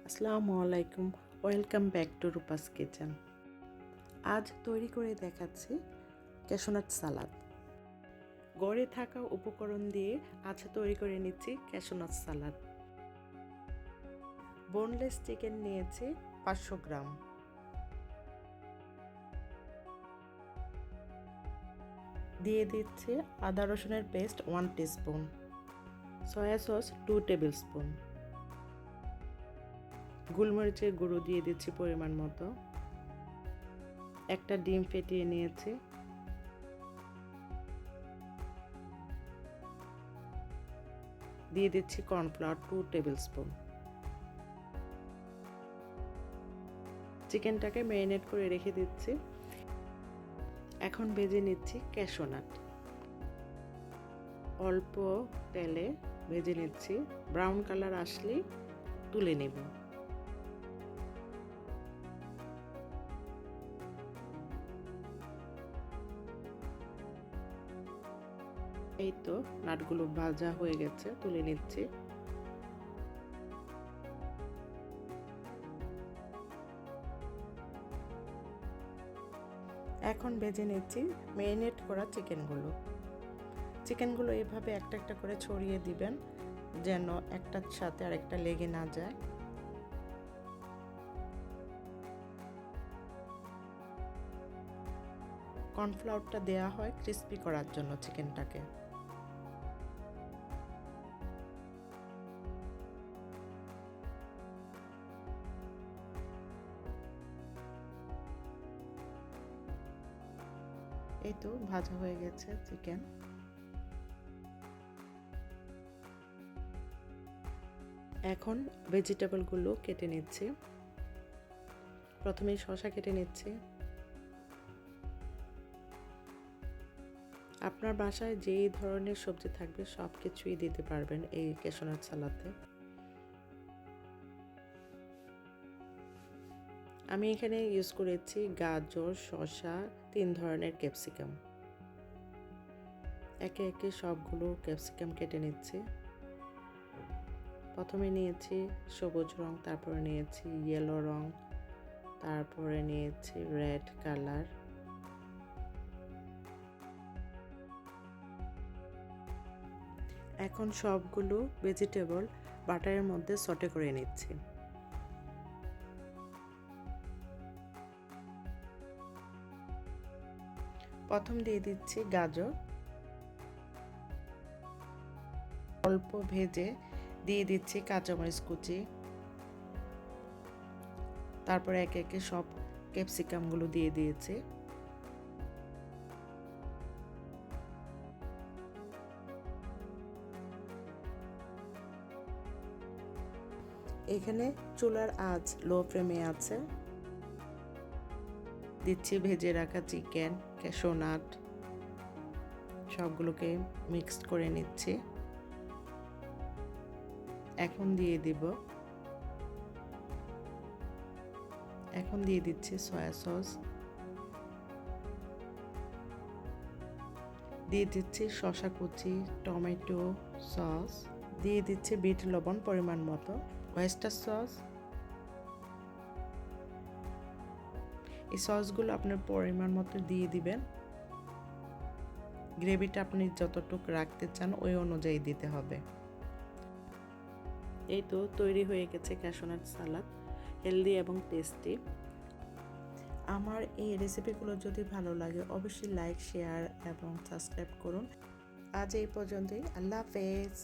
আসসালামু আলাইকুম, welcome back to Rupa's kitchen. আজ তৈরি করে দেখাচ্ছি ক্যাশনাট সালাদ। গড়ে থাকা উপকরণ দিয়ে আজ তৈরি করে নিচ্ছি ক্যাশনাট সালাদ। বোনলেস চিকেন নিয়েছি 500 গ্রাম, দিয়ে দিচ্ছি আদা রসুনের paste 1 teaspoon, soya sauce 2 tablespoon, গোলমরিচের গুঁড়ো দিয়ে দিচ্ছি পরিমাণ মতো, একটা ডিম ফেটিয়ে নিয়েছি, দিয়ে দিচ্ছি কর্নফ্লাওয়ার 2 টেবিল স্পুন। চিকেনটাকে ম্যারিনেট করে রেখে দিচ্ছি। এখন ভেজে নিচ্ছি ক্যাশনাট। অল্প তেলে ভেজে নিচ্ছি, ব্রাউন কালার আসলেই তুলে নেব। এই তো নাটগুলো ভাজা হয়ে গেছে, তুলে নিচ্ছি। এখন ভেজে নিচ্ছি ম্যারিনেট করা চিকেনগুলো এভাবে একটা একটা করে ছড়িয়ে দিবেন, যেন একটার সাথে আরেকটা লেগে না যায়। কর্নফ্লাওয়ারটা দেয়া হয় ক্রিস্পি করার জন্য চিকেনটাকে। এই তো ভাজা হয়ে গেছে চিকেন। এখন ভেজিটেবলগুলো কেটে নিচ্ছি। প্রথমেই শসা কেটে নিচ্ছি। আপনার বাসায় যেই ধরনের সবজি থাকবে সব কিছুই দিতে পারবেন এই ক্যাশনাট সালাদে। আমি এখানে ইউজ করেছি গাজর, শসা, 3 ধরনের ক্যাপসিকাম। একে একে সবগুলো ক্যাপসিকাম কেটে নিচ্ছি। প্রথমে নিয়েছি সবুজ রং, তারপরে নিয়েছি ইয়েলো রং, তারপরে নিয়েছি রেড কালার। এখন সবগুলো ভেজিটেবল বাটারের মধ্যে সটে করে নিচ্ছি। প্রথম দিয়ে দিচ্ছি গাজর, অল্প ভেজে দিয়ে দিচ্ছি কাঁচামরিচ কুচি, তারপরে একে একে সব ক্যাপসিকামগুলো দিয়ে দিয়েছি। এখানে চুলার আঁচ লো ফ্লেমে আছে। দিচ্ছি ভেজে রাখা চিকেন, ক্যাশনাট, সবগুলোকে মিক্সড করে নিচ্ছি। এখন দিয়ে দিচ্ছি সয়া সস, দিয়ে দিচ্ছি শসা কুচি, টমেটো সস, দিয়ে দিচ্ছি বিট লবণ পরিমাণ মতো, ওয়েস্টার সস। এই সসগুলো আপনার পরিমাণ মতো দিয়ে দিবেন। গ্রেভিটা আপনি যতটুকু রাখতে চান ওই অনুযায়ী দিতে হবে। এই তো তৈরি হয়ে গেছে ক্যাশনাট সালাদ, হেলদি এবং টেস্টি। আমার এই রেসিপিগুলো যদি ভালো লাগে অবশ্যই লাইক, শেয়ার এবং সাবস্ক্রাইব করুন। আজ এই পর্যন্তই। আল্লাহ হাফেজ।